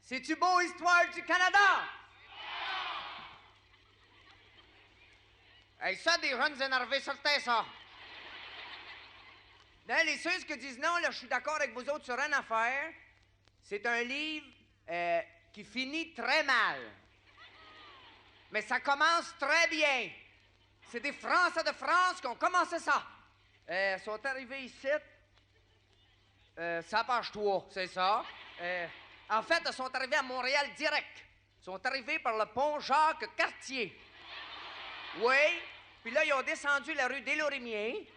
C'est-tu beau, Histoire du Canada? Hey, ça, des jeunes énervés, sortez ça. Là, les ceux qui disent non, là, je suis d'accord avec vous autres sur une affaire. C'est un livre qui finit très mal. Mais ça commence très bien. C'est des Français de France qui ont commencé ça. Ils sont arrivés ici. Ça page 3, c'est ça. En fait, ils sont arrivés à Montréal direct. Ils sont arrivés par le pont Jacques-Cartier. Oui. Puis là, ils ont descendu la rue des Lorimiers.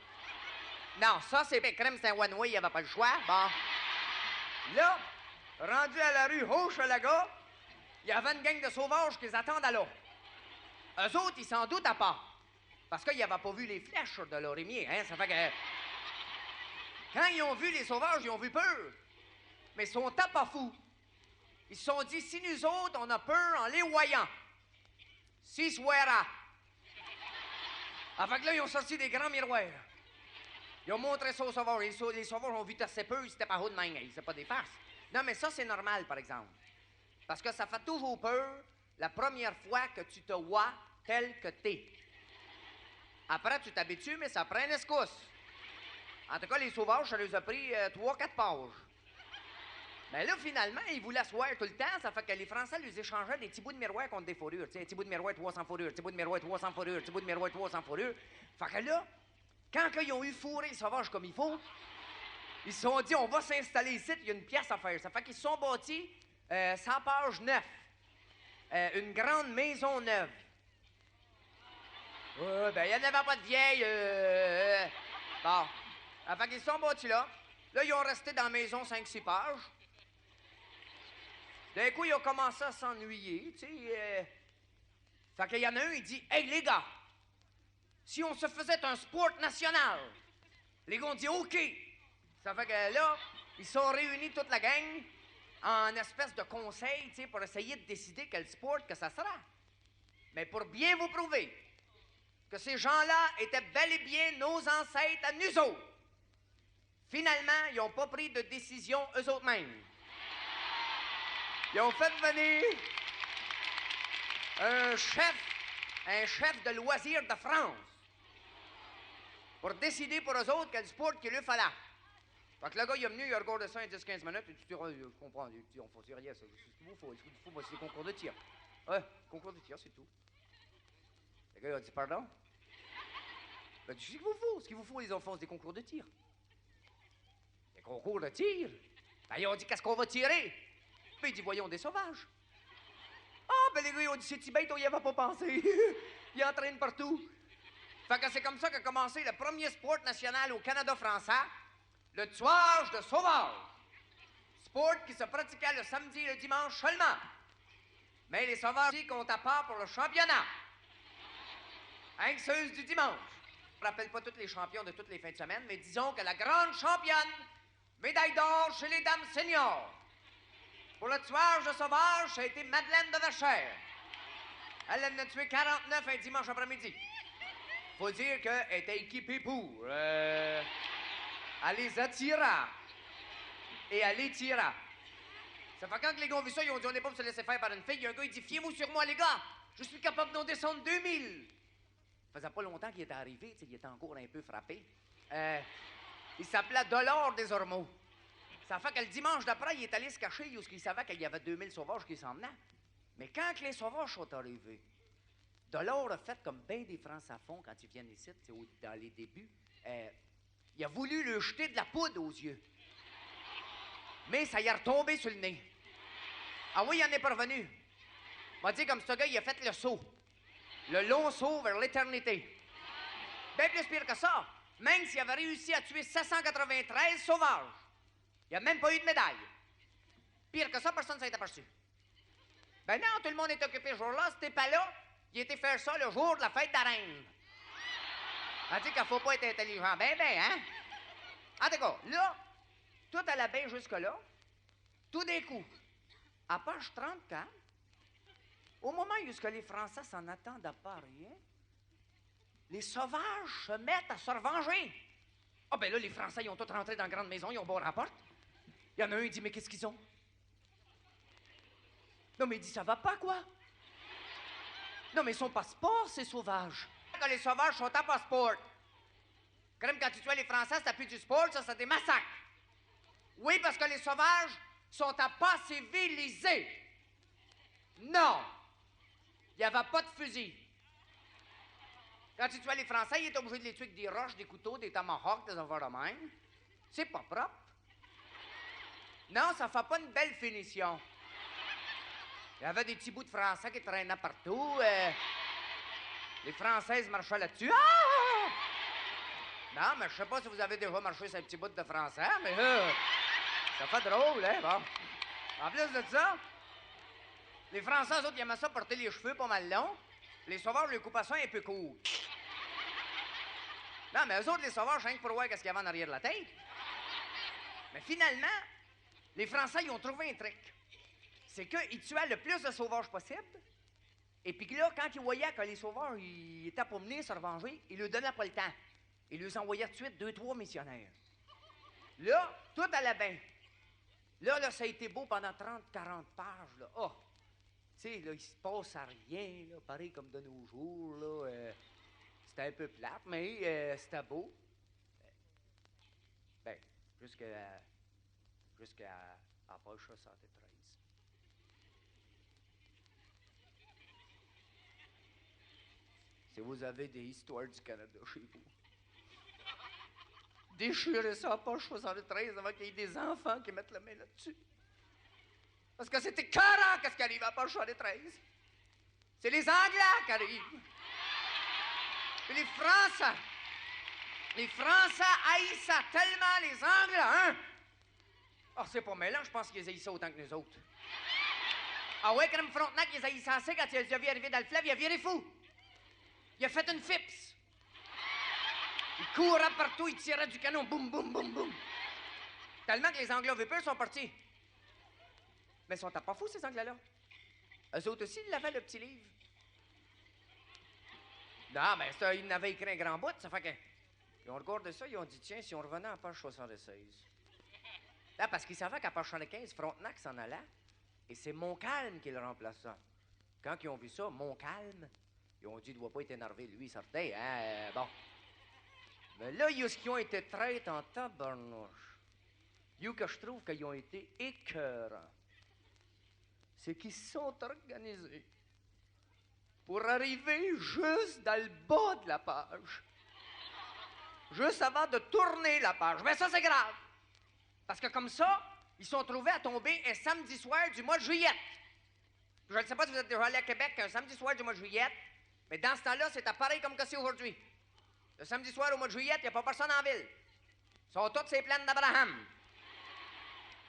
Non, ça, c'est crème, c'est un one-way, il n'y avait pas le choix. Bon. Là, rendu à la rue Hochelaga, il y avait une gang de sauvages qui les attendent là. Eux autres, ils s'en doutaient pas. Parce qu'ils n'avaient pas vu les flèches de Lorimier, hein. Ça fait que... Quand ils ont vu les sauvages, ils ont vu peur. Mais ils sont pas fous. Ils se sont dit, si nous autres, on a peur en les voyant. Si soira. Fait que là, ils ont sorti des grands miroirs. Ils ont montré ça aux sauvages. Les sauvages ont vu assez peu, ils s'étaient pas haut de main. C'est pas des farces. Non, mais ça, c'est normal, par exemple. Parce que ça fait toujours peur la première fois que tu te vois tel que t'es. Après, tu t'habitues, mais ça prend une escousse. En tout cas, les sauvages, ça les a pris 3-4 pages. Mais là, finalement, ils voulaient asseoir tout le temps. Ça fait que les Français les échangeaient des petits bouts de miroir contre des fourrures. Tu sais, un petit bout de miroir, 300 fourrures, petit bout de miroir, 300 fourrures, petit bout de miroir, 300 fourrures. Fait que là, quand ils ont eu fourré les sauvages comme il faut, ils se sont dit, on va s'installer ici, il y a une pièce à faire. Ça fait qu'ils se sont bâtis, 100 pages 9. Une grande maison neuve. Ben, il n'y en avait pas de vieille. Bon. Fait qu'ils se sont bâtis là. Là, ils ont resté dans la maison 5-6 pages. D'un coup, ils ont commencé à s'ennuyer, tu sais. Fait qu'il y en a un, il dit, « Hey, les gars, si on se faisait un sport national? » Les gars ont dit, « OK. » Ça fait que là, ils sont réunis toute la gang en espèce de conseil, tu sais, pour essayer de décider quel sport que ça sera. Mais pour bien vous prouver que ces gens-là étaient bel et bien nos ancêtres à nous autres, finalement, ils n'ont pas pris de décision eux autres mêmes. Ils ont fait venir un chef de loisirs de France pour décider pour eux autres quel sport qu'il lui fallait. Fait que le gars, il est venu, il a regardé ça en 10-15 minutes, et tu dis, je comprends, il dit, on ne fait rien, c'est ce qu'il vous faut, moi, c'est des concours de tir. Ouais, concours de tir, c'est tout. Le gars, il a dit, pardon? Ben, tu sais ce qu'il vous faut, ce qu'il vous faut, les enfants, c'est des concours de tir. Des concours de tir? Ben, ils ont dit, qu'est-ce qu'on va tirer? Ben, il dit, voyons, des sauvages. Ah, ben, les gars, ils ont dit, c'est bête, on y avait pas pensé. Ils entraînent partout. Fait que c'est comme ça qu'a commencé le premier sport national au Canada français, le tuage de sauvages. Sport qui se pratiquait le samedi et le dimanche seulement. Mais les sauvages aussi comptent à part pour le championnat. Hein, ceux du dimanche. Je ne rappelle pas tous les champions de toutes les fins de semaine, mais disons que la grande championne, médaille d'or chez les dames seniors. Pour le tuage de sauvages, ça a été Madeleine de Verchères. Elle en a tué 49 un dimanche après-midi. Faut dire qu'elle était équipée pour. Elle les attira. Et elle les tira. Ça fait quand les gars ont vu ça, ils ont dit on n'est pas pour se laisser faire par une fille. Il y a un gars, il dit fiez-vous sur moi, les gars. Je suis capable d'en descendre 2000. Ça faisait pas longtemps qu'il était arrivé, il était encore un peu frappé. Il s'appelait Dolore des Ormeaux. Ça fait que le dimanche d'après, il est allé se cacher où il savait qu'il y avait 2000 sauvages qui s'en venaient. Mais quand les sauvages sont arrivés, Dolore a fait comme bien des Français font quand ils viennent ici, dans les débuts. Il a voulu lui jeter de la poudre aux yeux. Mais ça y est retombé sur le nez. Ah oui, il en est parvenu. M'a dit comme ce gars, il a fait le saut. Le long saut vers l'éternité. Bien plus pire que ça. Même s'il avait réussi à tuer 793 sauvages, il n'a même pas eu de médaille. Pire que ça, personne ne s'est aperçu. Ben non, tout le monde est occupé ce jour-là. C'était pas là. Il était faire ça le jour de la fête de la reine. On dit qu'il ne faut pas être intelligent. Ben, hein? En tout cas, là, tout allait bien jusque-là. Tout d'un coup, à page 34, au moment où les Français s'en attendaient pas à rien, les sauvages se mettent à se revenger. Ah ben là, les Français, ils ont tous rentré dans la grande maison, ils ont barré la porte. Il y en a un, il dit, mais qu'est-ce qu'ils ont? Non, mais il dit, ça va pas, quoi? Non, mais ils sont pas sport, ces sauvages. Quand les sauvages sont à passeport. Comme quand tu tues les Français, c'est plus du sport, ça, c'est des massacres. Oui, parce que les sauvages sont à pas civilisés. Non. Il n'y avait pas de fusil. Quand tu tuais les Français, ils étaient obligés de les tuer avec des roches, des couteaux, des tomahawks, des affaires de même. C'est pas propre. Non, ça fait pas une belle finition. Il y avait des petits bouts de Français qui traînaient partout. Les Françaises marchaient là-dessus. Ah! Non, mais je sais pas si vous avez déjà marché sur un petit bout de Français, mais ça fait drôle, hein, bon. En plus de ça, les Français, eux autres, ils aimaient ça porter les cheveux pas mal longs. Les sauvages, les coupaient ça un peu court. Non, mais eux autres, les sauvages, rien que pour voir qu'est-ce qu'il y avait en arrière de la tête. Mais finalement, les Français, ils ont trouvé un truc. C'est qu'ils tuaient le plus de sauvages possible. Et puis là, quand ils voyaient que les sauvages ils étaient pour venir se revenger, ils leur donnaient pas le temps. Ils leur envoyaient tout de suite 2-3 missionnaires. Là, tout allait bien. Là, ça a été beau pendant 30-40 pages, là. Oh! Tu sais, là, il se passe à rien, là, pareil comme de nos jours, là. C'était un peu plate, mais c'était beau. Ben, jusqu'à la page 73. Si vous avez des histoires du Canada chez vous, déchirez ça à page 73 avant qu'il y ait des enfants qui mettent la main là-dessus. Parce que c'était écœurant qu'est-ce qui arrive à page 73. C'est les Anglais qui arrivent. Et les Français. Les Français haïssaient tellement les Anglais, hein? Ah, c'est pas mêlant, je pense qu'ils haïssaient autant que nous autres. Ah ouais, comme Frontenac, ils haïssaient assez quand il a vu arriver dans le fleuve, il a viré fou. Il a fait une fips. Il courait partout, il tirait du canon, boum, boum, boum, boum. Tellement que les Anglais avaient peur, ils sont partis. Mais ils sont pas fous, ces Anglais-là. Eux autres aussi, ils l'avaient, le petit livre. Non, mais ça, ils n'avaient écrit un grand bout, ça fait que... Ils ont regardé ça, ils ont dit, tiens, si on revenait à page 76. Là, parce qu'ils savaient qu'à page 75, Frontenac s'en allait, et c'est Montcalm qui le remplaça. Quand ils ont vu ça, Montcalm, ils ont dit, il ne doit pas être énervé, lui, certain, hein, bon. Mais là, il y a ce qui ont été traites en tabarnouche. Il y a que je trouve qu'ils ont été écœurants. C'est qu'ils se sont organisés pour arriver juste dans le bas de la page. Juste avant de tourner la page. Mais ça, c'est grave. Parce que comme ça, ils sont trouvés à tomber un samedi soir du mois de juillet. Je ne sais pas si vous êtes déjà allé à Québec un samedi soir du mois de juillet, mais dans ce temps-là, c'est pareil comme que c'est aujourd'hui. Le samedi soir au mois de juillet, il n'y a pas personne en ville. Ils sont toutes ces plaines d'Abraham.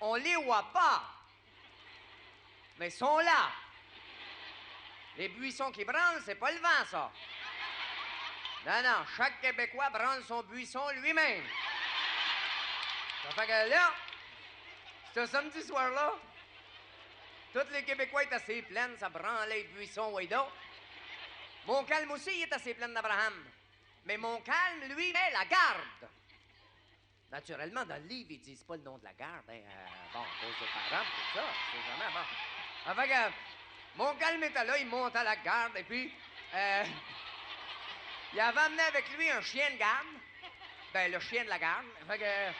On les voit pas, mais ils sont là. Les buissons qui branlent, c'est pas le vent, ça. Non, non, chaque Québécois branle son buisson lui-même. Ça fait que là, ce samedi soir-là, tous les Québécois étaient assez pleins, ça branlait les buissons, oui donc. Montcalm aussi, il est assez plein d'Abraham. Mais Montcalm, lui, met la garde. Naturellement, dans le livre, ils disent pas le nom de la garde. Hein. Bon, cause de parents, tout ça, c'est jamais bon. Ça fait que Montcalm était là, il monte à la garde, et puis... il avait amené avec lui un chien de garde. Ben, le chien de la garde. Fait que...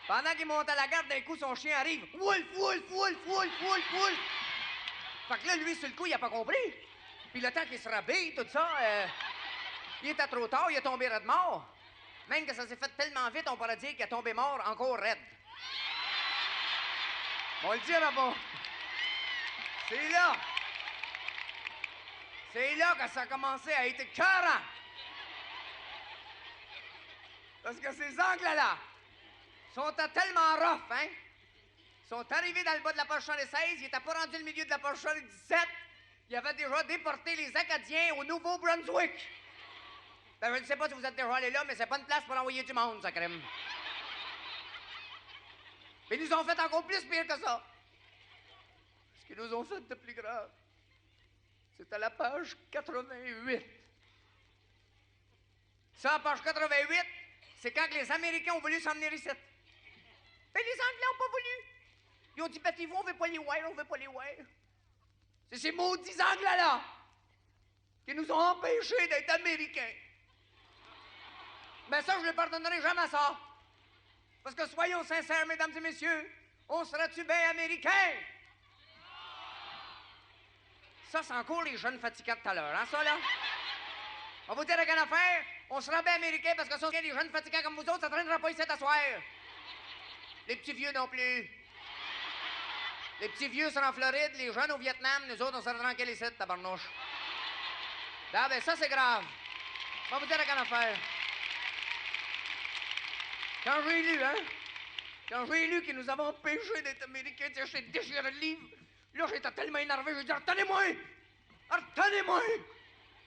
Pendant qu'il monte à la garde, d'un coup, son chien arrive. Wolf, wolf, wolf, wolf, wolf, wolf. Fait que là, lui, sur le coup, il a pas compris. Puis le temps qu'il se rhabille, tout ça, il était trop tard, il est tombé raide mort. Même que ça s'est fait tellement vite, on pourrait dire qu'il est tombé mort encore raide. On le dira pas. C'est là. C'est là que ça a commencé à être écœurant. Parce que ces Anglais-là sont tellement rough, hein? Ils sont arrivés dans le bas de la page 76, ils n'étaient pas rendus le milieu de la page 77. Ils avaient déjà déporté les Acadiens au Nouveau-Brunswick. Ben, je ne sais pas si vous êtes déjà allés là, mais c'est pas une place pour envoyer du monde, ça crème. Mais ils nous ont fait encore plus pire que ça. Ce qu'ils nous ont fait de plus grave, c'est à la page 88. Ça, à page 88, c'est quand les Américains ont voulu s'en venir ici. Ben, les Anglais n'ont pas voulu. Ils ont dit, battez-vous, on veut pas les voir, on veut pas les voir. C'est ces maudits Anglais-là qui nous ont empêchés d'être Américains. Mais ça, je ne pardonnerai jamais ça. Parce que soyons sincères, mesdames et messieurs, on serait-tu bien Américains? Ça, c'est encore les jeunes fatigants de tout à l'heure, hein, ça, là? On va vous dire à quelle affaire? On sera bien Américains parce que ça, les jeunes fatigants comme vous autres, ça ne traînera pas ici à soir. Les petits vieux non plus. Les petits vieux sont en Floride, les jeunes au Vietnam, nous autres, on sera tranquilles ici, tabarnouche. Ah, ben ça, c'est grave. On va vous dire à quelle affaire. Quand j'ai lu, hein? Quand j'ai lu qu'ils nous avaient empêchés d'être Américains, j'ai déchiré le livre. Là, j'étais tellement énervé, j'ai dit, retenez-moi! Retenez-moi!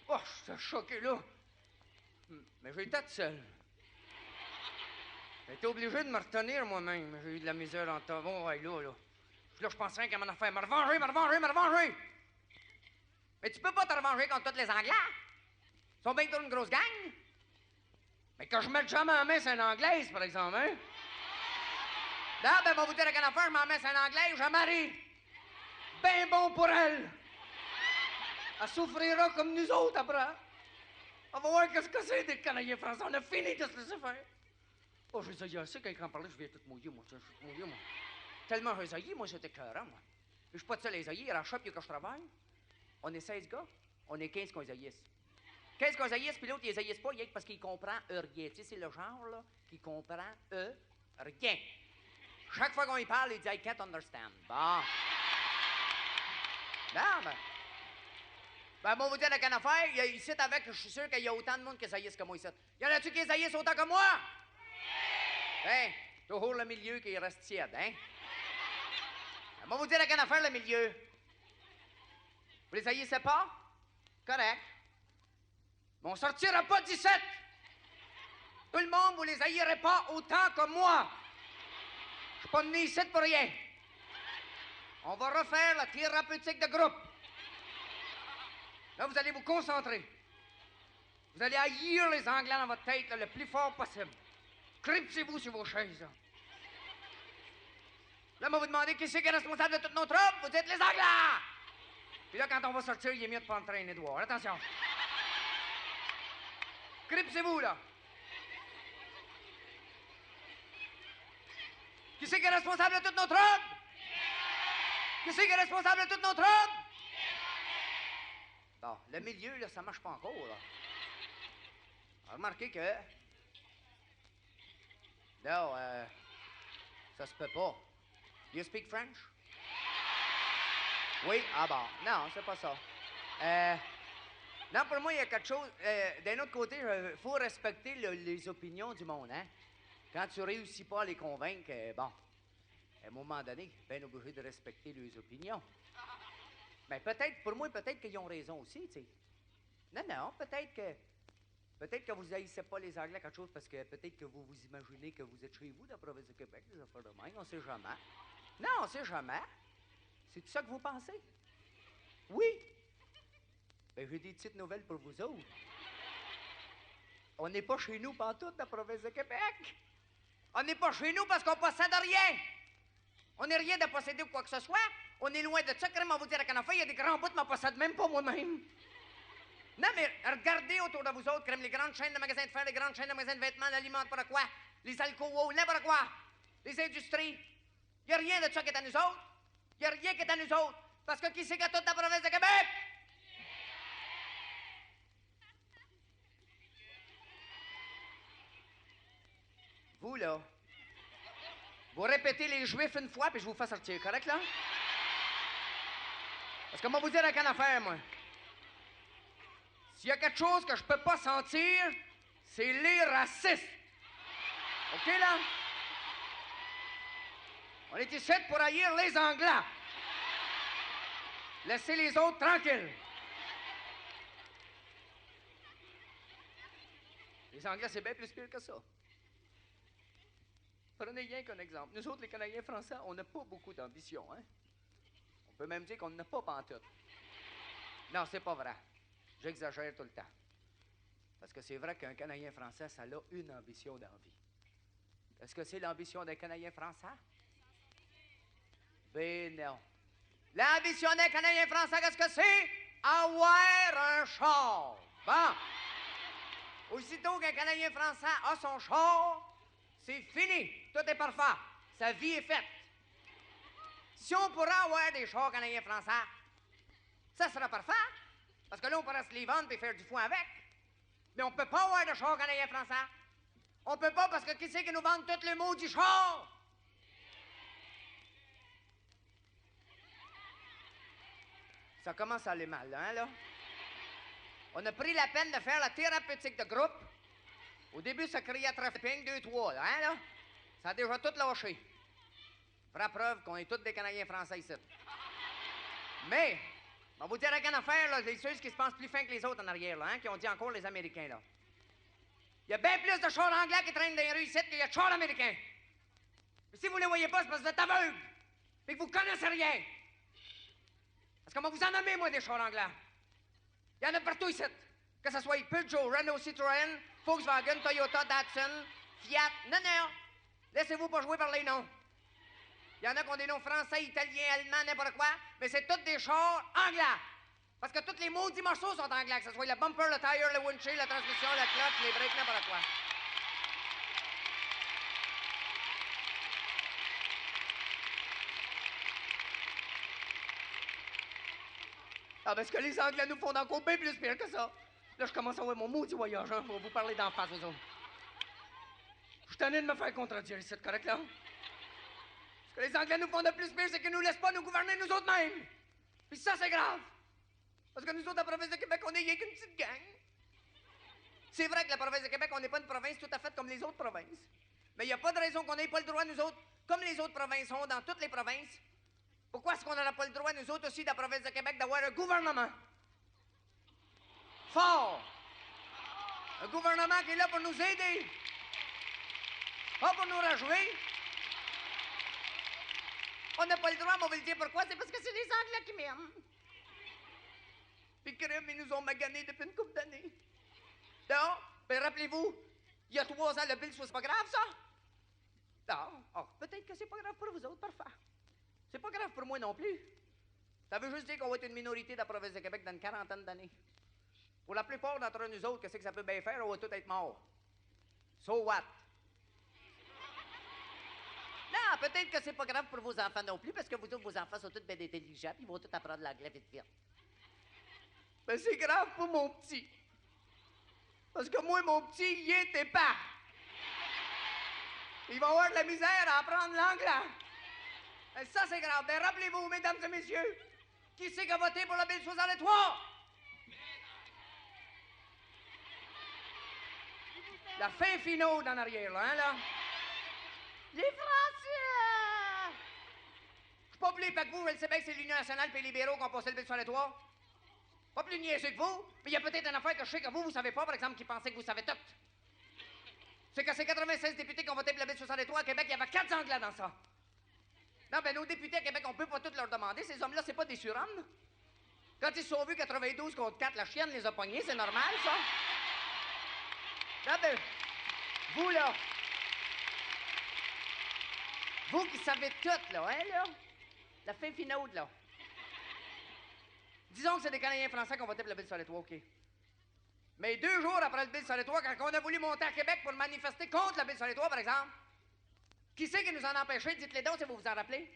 Oh, j'étais choqué, là. Mais j'étais tout seul. J'étais obligé de me retenir moi-même. J'ai eu de la misère en temps. Bon, ouais, là. Là, je pensais qu'à mon affaire, me revenger. Mais tu peux pas te revenger contre tous les Anglais. Ils sont bien toute une grosse gang. Mais que je mette jamais en main, c'est une Anglaise, par exemple, hein? Là, ben, on va vous dire à quelle affaire, je m'en mets, c'est une Anglaise, je marie. Ben bon pour elle. Elle souffrira comme nous autres après. On va voir qu'est-ce que c'est des Canadiens français. On a fini de se laisser faire. Oh, j'ai essayé assez, quand il en parlait, je viens tout mouillé, moi. Je suis mouillé, moi. Tellement j'ai essayé, moi, c'était écœurant, moi. Je suis pas de seul à essayer. À la shop, il y a que je travaille. On est 16 gars, on est 15 qu'on essayisse. 15 qu'on essayisse, puis l'autre, il essayisse pas, il est parce qu'il comprend rien. Tu sais, c'est le genre, là, qui comprend rien. Chaque fois qu'on y parle, il dit « I can't understand ». Bon. Non, ben, bon, vous dire la canne affaire, il y a ici avec, je suis sûr qu'il y a autant de monde qui essayissent que moi ici. Y en a-tu qui essayissent autant que moi? Oui! Hein? Toujours le milieu qui reste tiède, hein? On va vous dire la canne affaire, le milieu. Vous les essayissez pas? Correct. Mais on sortira pas d'ici. Tout le monde, vous les haïrez pas autant que moi. Je suis pas venu ici pour rien. On va refaire la thérapeutique de groupe. Là, vous allez vous concentrer. Vous allez haïr les Anglais dans votre tête là, le plus fort possible. Cripsez-vous sur vos chaises. Là, on va vous demander qui c'est qui est responsable de toutes nos troubles. Vous dites les Anglais. Puis là, quand on va sortir, il est mieux de pas entraîner de voir. Attention. Cripsez-vous, là. Qui c'est qui est responsable de toutes nos troubles? Qui c'est qui est responsable de toutes nos troubles? Bon, le milieu, là, ça marche pas encore, là. Remarquez que... Là, ça se peut pas. You speak French? Oui? Ah bon. Non, c'est pas ça. Non, pour moi, il y a quelque chose... d'un autre côté, il faut respecter les opinions du monde, hein? Quand tu réussis pas à les convaincre, bon, à un moment donné, bien obligé de respecter leurs opinions. Mais peut-être, pour moi, peut-être qu'ils ont raison aussi, tu sais. Non, peut-être que vous haïssez pas les Anglais, quelque chose, parce que peut-être que vous vous imaginez que vous êtes chez vous, dans la province de Québec, des affaires de même, on sait jamais. Non, on sait jamais. C'est tout ça que vous pensez? Oui. Ben, j'ai des petites nouvelles pour vous autres. On n'est pas chez nous pantoute, dans la province de Québec. On n'est pas chez nous parce qu'on possède rien. On n'est rien de posséder ou quoi que ce soit. On est loin de ça. Comment vous dire à quelle affaire, il y a des grands bouts, mais on possède même pas moi-même. Non, mais regardez autour de vous autres, comme les grandes chaînes de magasins de fer, les grandes chaînes de magasins de vêtements, l'aliment, pour quoi, les alcools, n'importe quoi, les industries. Il n'y a rien de ça qui est à nous autres. Il n'y a rien qui est à nous autres. Parce que qui c'est qui a toute la province de Québec? Vous, là, vous répétez les Juifs une fois, puis je vous fais sortir, correct, là? Parce que moi, vous dire à quelle affaire, moi. S'il y a quelque chose que je peux pas sentir, c'est les racistes. OK, là? On est ici pour haïr les Anglais. Laissez les autres tranquilles. Les Anglais, c'est bien plus pire que ça. Prenez rien qu'un exemple. Nous autres, les Canadiens français, on n'a pas beaucoup d'ambition, hein? On peut même dire qu'on n'a pas pantoute. Non, c'est pas vrai. J'exagère tout le temps. Parce que c'est vrai qu'un Canadien français, ça a une ambition dans la vie. Est-ce que c'est l'ambition d'un Canadien français? Ben non. L'ambition des Canadiens français, qu'est-ce que c'est? Avoir un char. Bon. Aussitôt qu'un Canadien français a son char, c'est fini. Tout est parfait. Sa vie est faite. Si on pourrait avoir des chars Canadiens français, ça serait parfait. Parce que là, on pourrait se les vendre et faire du foin avec. Mais on peut pas avoir de chars Canadiens français. On peut pas parce que qui c'est qui nous vend tous les mots du char? Ça commence à aller mal, hein, là? On a pris la peine de faire la thérapeutique de groupe. Au début, ça criait trapping 2-3, là, hein, là? Ça a déjà tout lâché. Vraie preuve qu'on est tous des Canadiens français ici. Mais, on va vous dire une affaire, là, les ceux qui se pensent plus fins que les autres en arrière, là, hein, qui ont dit encore les Américains, là. Il y a bien plus de chars anglais qui traînent dans les rues ici qu'il y a de chars américains. Mais si vous ne les voyez pas, c'est parce que vous êtes aveugles et que vous connaissez rien. Parce que moi, vous en nommez, moi, des chars anglais. Il y en a partout ici. Que ce soit Peugeot, Renault, Citroën, Volkswagen, Toyota, Datsun, Fiat. Non, non. Laissez-vous pas jouer par les noms. Il y en a qui ont des noms français, italiens, allemands, n'importe quoi, mais c'est tous des chars anglais. Parce que tous les maudits morceaux sont anglais, que ce soit le bumper, le tire, le windshield, la transmission, la clutch, les breaks, n'importe quoi. Ah, ben, ce que les Anglais nous font encore bien plus pire que ça. Là, je commence à voir mon maudit voyage, hein, pour vous parler d'en face, aux autres. Je suis tanné de me faire contredire, c'est correct, là? Ce que les Anglais nous font de plus pire, c'est qu'ils nous laissent pas nous gouverner nous autres mêmes. Puis ça, c'est grave. Parce que nous autres, la province de Québec, on est rien qu'une petite gang. C'est vrai que la province de Québec, on n'est pas une province tout à fait comme les autres provinces. Mais il n'y a pas de raison qu'on n'ait pas le droit, nous autres, comme les autres provinces ont dans toutes les provinces. Pourquoi est-ce qu'on n'aura pas le droit, nous autres aussi, de la province de Québec, d'avoir un gouvernement fort? Un gouvernement qui est là pour nous aider. Pas pour nous rajouer. On n'a pas le droit, mais on va le dire pourquoi. C'est parce que c'est les Anglais qui m'aiment. Puis crème, ils nous ont maganés depuis une couple d'années. Non? Ben rappelez-vous, il y a 3 ans, le bill, c'est pas grave, ça? Non. Oh, peut-être que c'est pas grave pour vous autres, parfois. C'est pas grave pour moi non plus. Ça veut juste dire qu'on va être une minorité de la province de Québec dans une quarantaine d'années. Pour la plupart d'entre nous autres, qu'est-ce que ça peut bien faire? On va tous être morts. So what? Non, peut-être que c'est pas grave pour vos enfants non plus, parce que vous autres, vos enfants sont tous bien intelligents, puis ils vont tous apprendre l'anglais vite vite. Mais c'est grave pour mon petit. Parce que moi, mon petit, il était pas. Il va avoir de la misère à apprendre l'anglais. Et ça, c'est grave. Mais rappelez-vous, mesdames et messieurs, qui c'est qui a voté pour la Bill 63? La fin finaude en arrière, là, hein, là? Les Français! Je suis pas plus épais que vous, je sais bien que c'est l'Union nationale et les libéraux qui ont passé le Bill 63. Pas plus niaiseux que vous, mais il y a peut-être une affaire que je sais que vous savez pas, par exemple, qui pensait que vous savez tout. C'est que ces 96 députés qui ont voté pour la Bill 63 à Québec, il y avait 4 Anglais dans ça. Non, ben nos députés à Québec, on peut pas tout leur demander. Ces hommes-là, c'est pas des surhommes. Quand ils se sont vus 92 contre 4, la chienne les a pognés, c'est normal, ça. Non, ben, vous, là. Vous qui savez tout, là, hein, là. La fin finaude, là. Disons que c'est des Canadiens français qui ont voté pour le Bill 63, OK. Mais 2 jours après le Bill 63, quand on a voulu monter à Québec pour manifester contre le Bill 63, par exemple, qui c'est qui nous en a empêchés? Dites-les donc si vous vous en rappelez.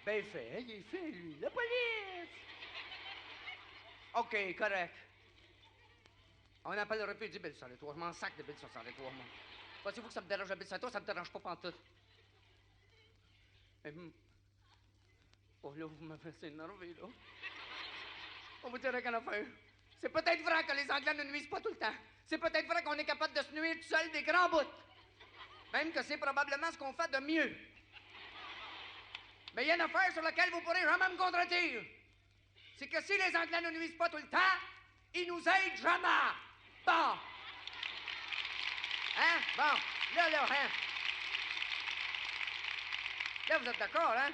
Ben fait, hein, il est fait, lui. La police! OK, correct. On n'appellerait plus du Bill 63. Je m'en sac de Bill 63, moi. Pensez-vous que ça me dérange le Bill 63? Ça me dérange pas pantoute. Mais, oh là, vous m'avez fait énerver, là. On vous dirait qu'en affaire. C'est peut-être vrai que les Anglais ne nuisent pas tout le temps. C'est peut-être vrai qu'on est capable de se nuire tout seul des grands bouts. Même que c'est probablement ce qu'on fait de mieux. Mais il y a une affaire sur laquelle vous pourrez jamais me contredire. C'est que si les Anglais ne nuisent pas tout le temps, ils nous aident jamais. Bon. Hein? Bon. Là, hein? Là, vous êtes d'accord, hein?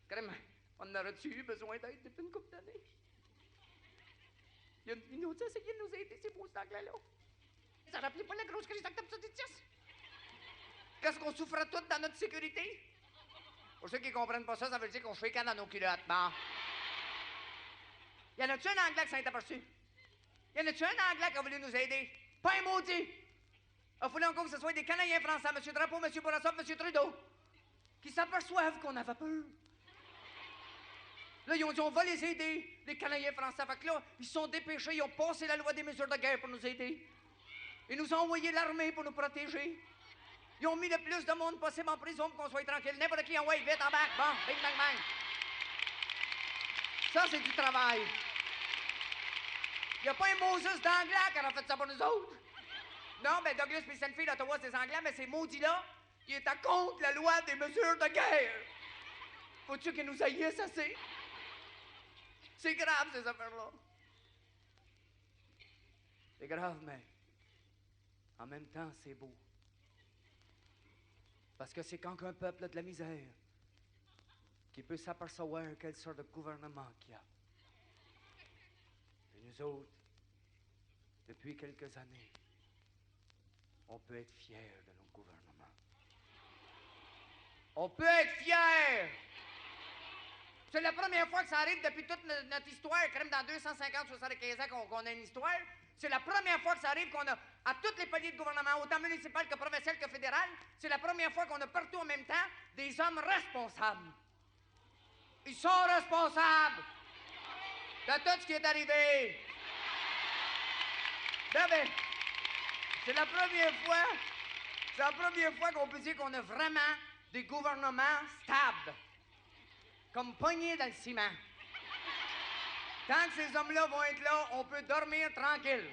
Crème, on aurait-tu eu besoin d'aide depuis une couple d'années? Il nous a essayé de nous aider, ces beaux Anglais-là. Ça rappelait pas la grosse crise d'octobre 70? Qu'est-ce qu'on souffrait toutes dans notre sécurité? Pour ceux qui comprennent pas ça, ça veut dire qu'on chicane dans nos culottes. Bon. Y en a-tu un Anglais qui s'est aperçu? Y en a-tu un Anglais qui a voulu nous aider? Pas un maudit! Il fallait encore que ce soit des Canadiens français, M. Drapeau, M. Bourassa, M. Trudeau, qui s'aperçoivent qu'on avait peur. Là, ils ont dit, on va les aider, les Canadiens français. Fait que là, ils se sont dépêchés, ils ont passé la loi des mesures de guerre pour nous aider. Ils nous ont envoyé l'armée pour nous protéger. Ils ont mis le plus de monde possible en prison pour qu'on soit tranquille. N'importe qui, envoie vite en bac. Bon, bing, bang, bang. Ça, c'est du travail. Il n'y a pas un Moses d'Anglais qui a fait ça pour nous autres. Non, ben Douglas et Stanfield, Ottawa, c'est des Anglais, mais c'est maudits-là qui étaient contre la loi des mesures de guerre. Faut-tu qu'ils nous haïssent assez? C'est grave, ces affaires-là. C'est grave, mais en même temps, c'est beau. Parce que c'est quand un peuple a de la misère qui peut s'apercevoir quelle sorte de gouvernement qu'il y a. Et nous autres, depuis quelques années, on peut être fiers de nos gouvernements. On peut être fiers! C'est la première fois que ça arrive depuis toute notre histoire, quand même dans 250-75 ans qu'on a une histoire. C'est la première fois que ça arrive qu'on a, à tous les paliers de gouvernement, autant municipal que provincial que fédéral, c'est la première fois qu'on a partout en même temps des hommes responsables. Ils sont responsables de tout ce qui est arrivé. Ben, c'est la première fois qu'on peut dire qu'on a vraiment des gouvernements stables. Comme pognés dans le ciment. Tant que ces hommes-là vont être là, on peut dormir tranquille.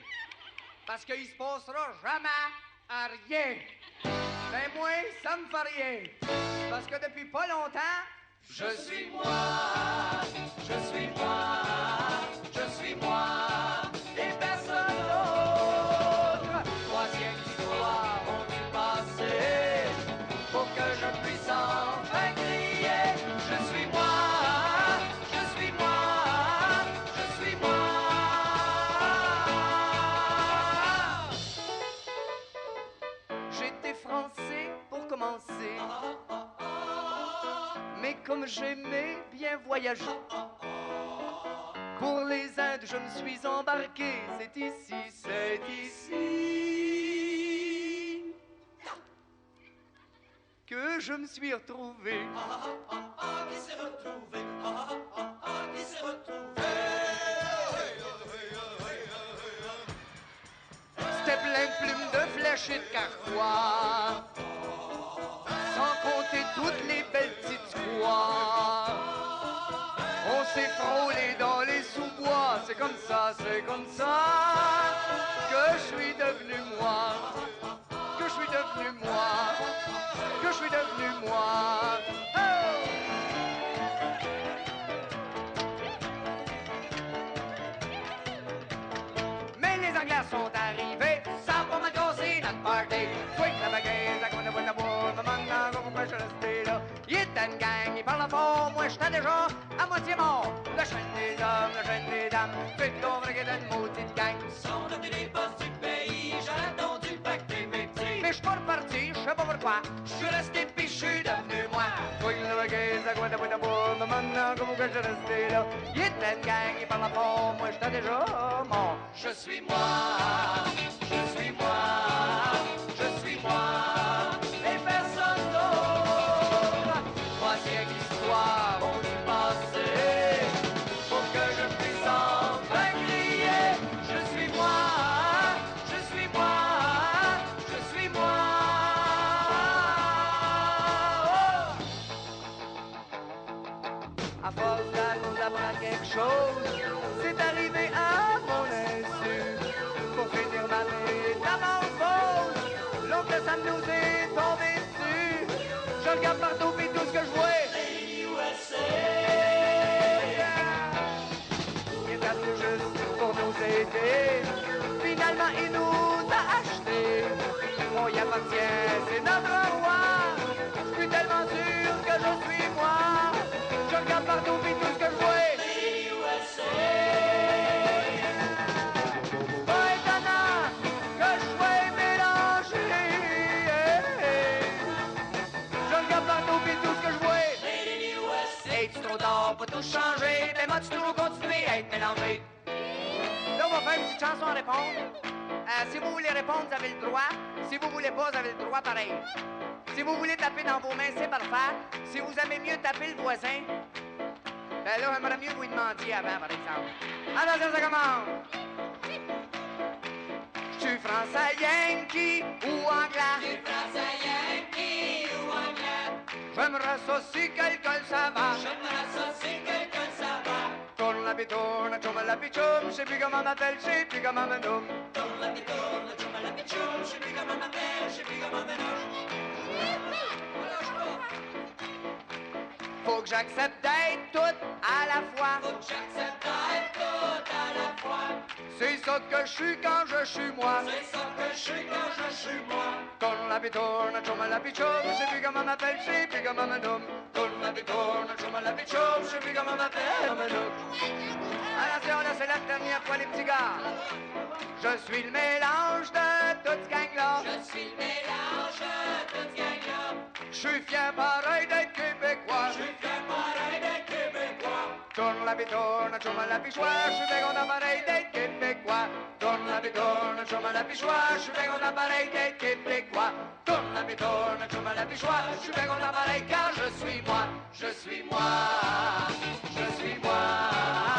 Parce qu'il se passera jamais à rien. Ben moi, ça me fait rien. Parce que depuis pas longtemps, je suis moi, je suis moi, je suis moi, et personne d'autre. Troisième histoire du passé, pour que je puisse enfin crier, je suis moi. Mais comme j'aimais bien voyager, pour les Indes je me suis embarqué. C'est ici que je me suis retrouvé. Qui s'est retrouvé, qui s'est retrouvé. C'était plein de plumes de flèches et de carquois, sans compter toutes les belles petites croix. On s'est frôlé dans les sous-bois, c'est comme ça que je suis devenu moi, que je suis devenu moi, que je suis devenu moi. Oh! Mais les Anglais sont arrivés, ça va me casser notre party. Quick la bagaille, ça compte de bois, maman, pourquoi je restais là? Il était une gang, il parlait fort, moi j'étais déjà à moitié mort. Le chêne des hommes, le chêne des dames, fait qu'on vrai qu'il y a une maudite gang. Sont devenus les boss du pays, j'ai attendu pacter mes petits. Mais j'suis pas reparti, j'sais pas pourquoi, j'suis resté pis j'suis devenu moi. Quick la bagaille, ça compte de bois, maman, pourquoi je restais là? Il était une gang, il parlait fort, moi j'étais déjà mort. Je suis moi, je suis moi, je suis moi, et personne d'autre. Troisième histoire du passé, pour que je puisse enfin crier. Je suis moi, je suis moi, je suis moi. Oh! À force d'apprendre quelque chose, c'est arrivé à mon insu. Pour finir ma vie d'amant fausse, l'oncle Sam nous est tombé dessus. Je regarde partout pis tout ce que je vois, c'est USA. Il est venu juste pour nous aider. Finalement il nous a achetés. On y appartient, c'est notre roi. Je suis tellement sûr que je suis moi. Je regarde partout pis tout ce que je vois, c'est USA. l'enlever. Là, on va faire une petite chanson à répondre. Si vous voulez répondre, vous avez le droit. Si vous voulez pas, vous avez le droit pareil. Si vous voulez taper dans vos mains, c'est parfait. Si vous aimez mieux taper le voisin, ben là, j'aimerais mieux que vous lui demandiez avant, par exemple. Attention, ça commence. Je suis français, yankee ou anglais. Je suis français, yankee ou anglais. J'aimerais ça si quelqu'un le savait. J'aimerais ça si quelqu'un le savait. Tourne la bitourne, tourne la pichoum, je sais plus comment m'appelle, je sais plus comment me nomme. Tourne la bitourne, tourne la pichoum, je sais plus comment m'appelle, je sais plus comment me nomme. Faut que j'accepte d'être tout à la fois. Faut que j'accepte d'être tout à la fois. C'est ça que je suis quand je suis moi. C'est ça que je suis quand je suis moi. Tourne la bitourne, tourne la pichoum, je sais plus comment m'appelle, je sais plus comment me nomme. Tourne la bitourne, tourne la pichoum, je sais plus comment m'appelle, me nomme. Attention, là c'est la dernière fois les petits gars. Je suis le mélange de toute ce gang-là. Je suis le mélange de toute ce gang-là. Je suis fier pareil d'être québécois. Je suis fier pareil d'être québécois. Tourne la bitourne, tourne la pichoire, je suis bien content pareil d'être québécois. Tourne la bitourne, tourne la pichoire, je suis bien content pareil d'être québécois. Tourne la bitourne, tourne la pichoire, je suis bien content pareil car je suis moi. Je suis moi. Je suis moi.